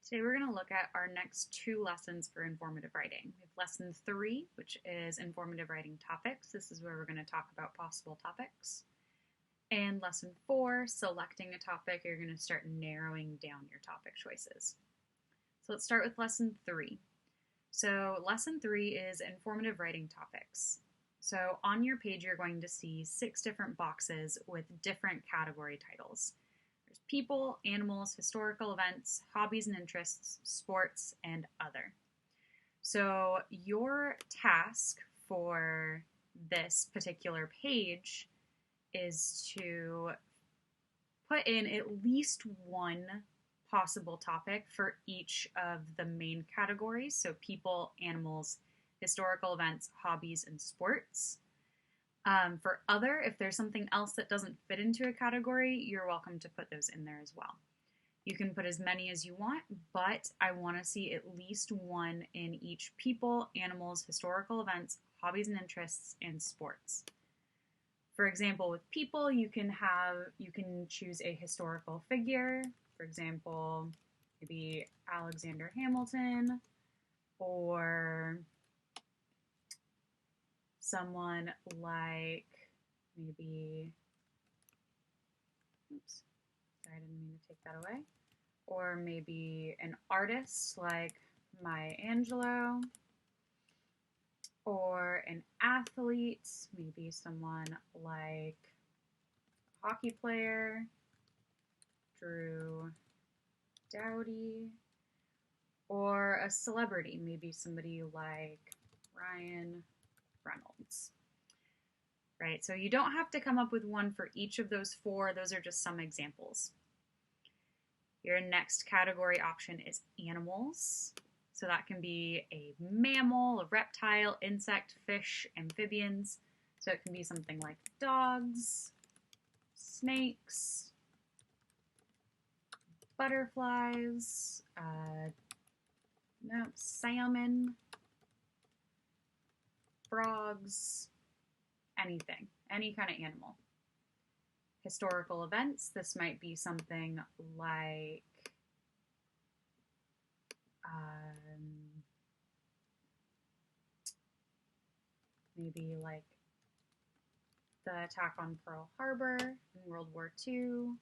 Today we're going to look at our next two lessons for informative writing. We have lesson 3, which is informative writing topics. This is where we're going to talk about possible topics. And lesson 4, selecting a topic, you're going to start narrowing down your topic choices. So let's start with lesson 3. So lesson 3 is informative writing topics. So on your page, you're going to see 6 different boxes with different category titles. There's people, animals, historical events, hobbies and interests, sports, and other. So your task for this particular page is to put in at least one possible topic for each of the main categories. So people, animals, historical events, hobbies, and sports. For other, if there's something else that doesn't fit into a category, you're welcome to put those in there as well. You can put as many as you want, but I want to see at least one in each people, animals, historical events, hobbies and interests, and sports. For example, with people, you can choose a historical figure. For example, maybe Alexander Hamilton, or someone like maybe, oops, sorry, I didn't mean to take that away. Or maybe an artist like Maya Angelou, or an athlete, maybe someone like a hockey player, Drew Doughty, or a celebrity, maybe somebody like Ryan Reynolds. Right, so you don't have to come up with one for each of those 4. Those are just some examples. Your next category option is animals. So that can be a mammal, a reptile, insect, fish, amphibians. So it can be something like dogs, snakes, butterflies, salmon, frogs, anything, any kind of animal. Historical events, this might be something like maybe like the attack on Pearl Harbor in World War II,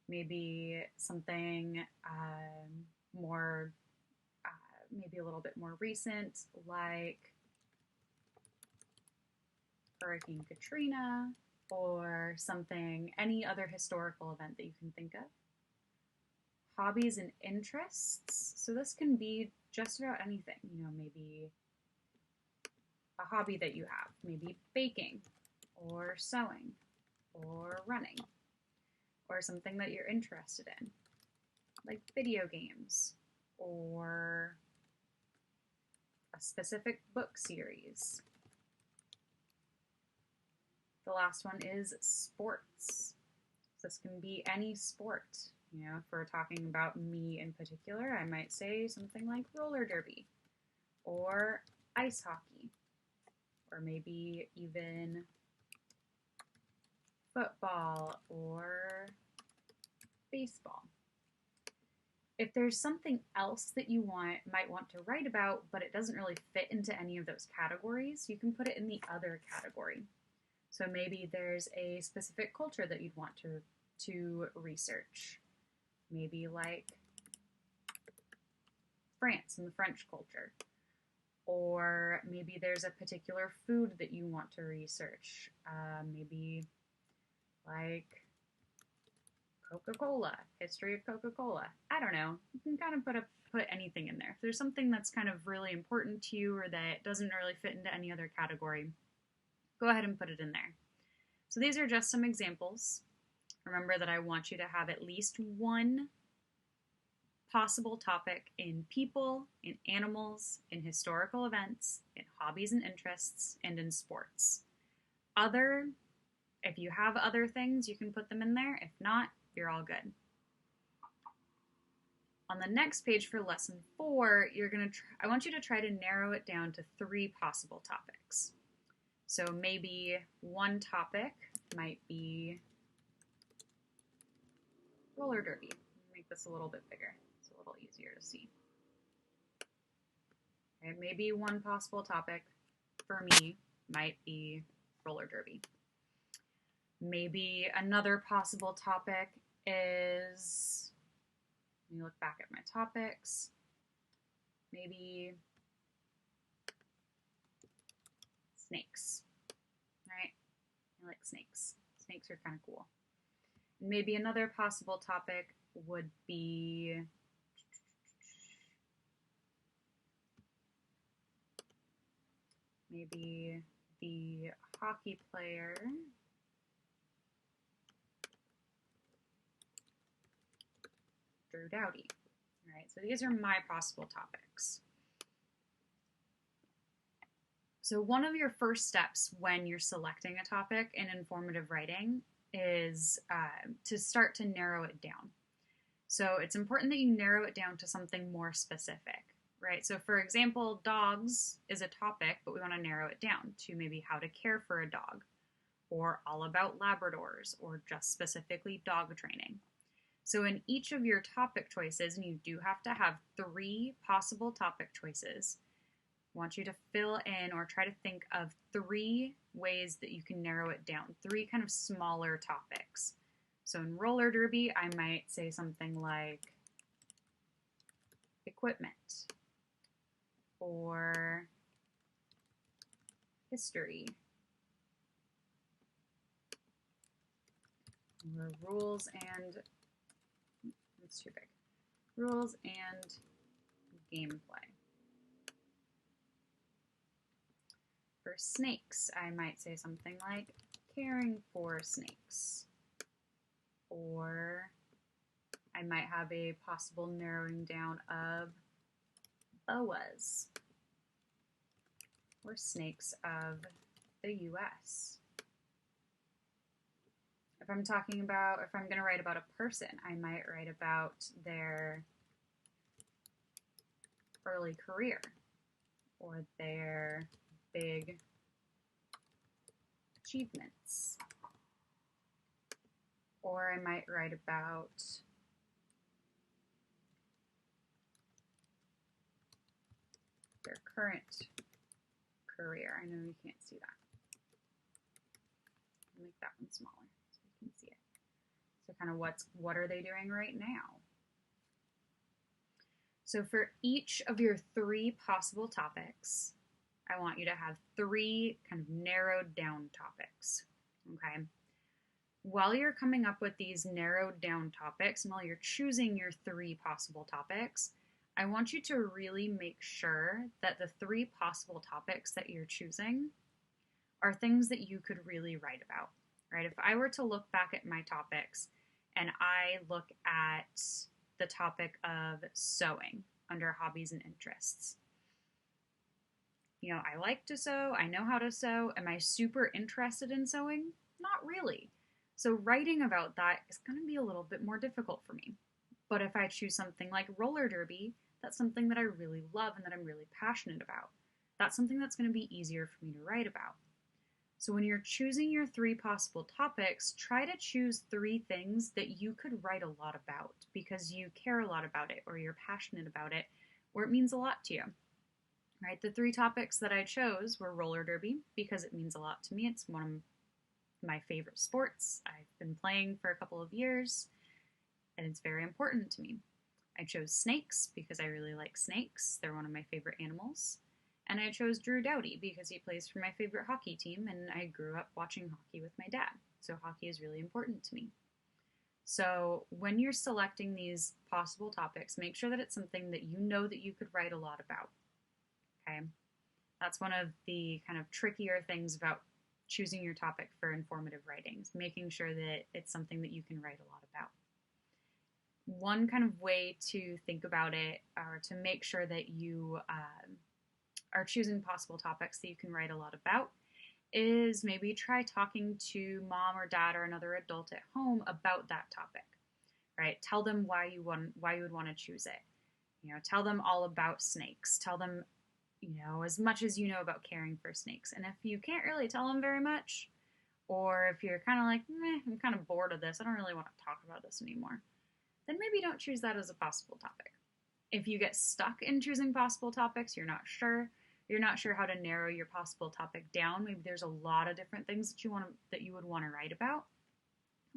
maybe something more, maybe a little bit more recent, like Hurricane Katrina, or something, any other historical event that you can think of. Hobbies and interests. So this can be just about anything, maybe a hobby that you have, maybe baking, or sewing, or running, or something that you're interested in, like video games, or a specific book series. The last one is sports. This can be any sport. If we're talking about me in particular, I might say something like roller derby, or ice hockey, or maybe even football or baseball. If there's something else that you might want to write about, but it doesn't really fit into any of those categories, you can put it in the other category. So maybe there's a specific culture that you'd want to research. Maybe like France and the French culture. Or maybe there's a particular food that you want to research. Maybe like Coca-Cola, history of Coca-Cola. I don't know. You can kind of put anything in there. If there's something that's kind of really important to you or that doesn't really fit into any other category, go ahead and put it in there. So these are just some examples. Remember that I want you to have at least one possible topic in people, in animals, in historical events, in hobbies and interests, and in sports. If you have other things, you can put them in there. If not, you're all good. On the next page for lesson 4, I want you to try to narrow it down to 3 possible topics. So maybe one topic might be roller derby. Make this a little bit bigger. So little easier to see. Okay, maybe one possible topic for me might be roller derby. Maybe another possible topic is, let me look back at my topics, maybe snakes, right? I like snakes. Snakes are kind of cool. Maybe another possible topic would be maybe the hockey player Drew Doughty. All right, so these are my possible topics. So one of your first steps when you're selecting a topic in informative writing is to start to narrow it down. So it's important that you narrow it down to something more specific, right? So for example, dogs is a topic, but we want to narrow it down to maybe how to care for a dog, or all about Labradors, or just specifically dog training. So in each of your topic choices, and you do have to have 3 possible topic choices, I want you to fill in or try to think of 3 ways that you can narrow it down, 3 kind of smaller topics. So in roller derby, I might say something like equipment, or history, or rules and, it's too big, rules and gameplay. For snakes, I might say something like caring for snakes, or I might have a possible narrowing down of boas, or snakes of the US. If I'm going to write about a person, I might write about their early career, or their big achievements. Or I might write about their current career. I know you can't see that. I'll make that one smaller so you can see it. So kind of what are they doing right now? So for each of your 3 possible topics, I want you to have 3 kind of narrowed down topics, okay? While you're coming up with these narrowed down topics, and while you're choosing your 3 possible topics, I want you to really make sure that the 3 possible topics that you're choosing are things that you could really write about, right? If I were to look back at my topics and I look at the topic of sewing under hobbies and interests, you know, I like to sew, I know how to sew. Am I super interested in sewing? Not really. So writing about that is going to be a little bit more difficult for me. But if I choose something like roller derby, that's something that I really love and that I'm really passionate about. That's something that's going to be easier for me to write about. So when you're choosing your 3 possible topics, try to choose 3 things that you could write a lot about because you care a lot about it, or you're passionate about it, or it means a lot to you. Right? The 3 topics that I chose were roller derby because it means a lot to me. It's one of my favorite sports. I've been playing for a couple of years, and it's very important to me. I chose snakes because I really like snakes. They're one of my favorite animals. And I chose Drew Doughty because he plays for my favorite hockey team, and I grew up watching hockey with my dad. So hockey is really important to me. So when you're selecting these possible topics, make sure that it's something that you know that you could write a lot about. Okay? That's one of the kind of trickier things about choosing your topic for informative writings, making sure that it's something that you can write a lot about. One kind of way to think about it, or to make sure that you are choosing possible topics that you can write a lot about, is maybe try talking to mom or dad or another adult at home about that topic, right? Tell them why you would want to choose it. You know, tell them all about snakes. Tell them, you know, as much as you know about caring for snakes. And if you can't really tell them very much, or if you're kind of like, I'm kind of bored of this, I don't really want to talk about this anymore, then maybe don't choose that as a possible topic. If you get stuck in choosing possible topics, you're not sure how to narrow your possible topic down, maybe there's a lot of different things that you would want to write about,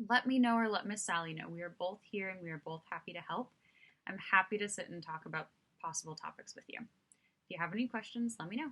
let me know or let Miss Sally know. We are both here and we are both happy to help. I'm happy to sit and talk about possible topics with you. If you have any questions, let me know.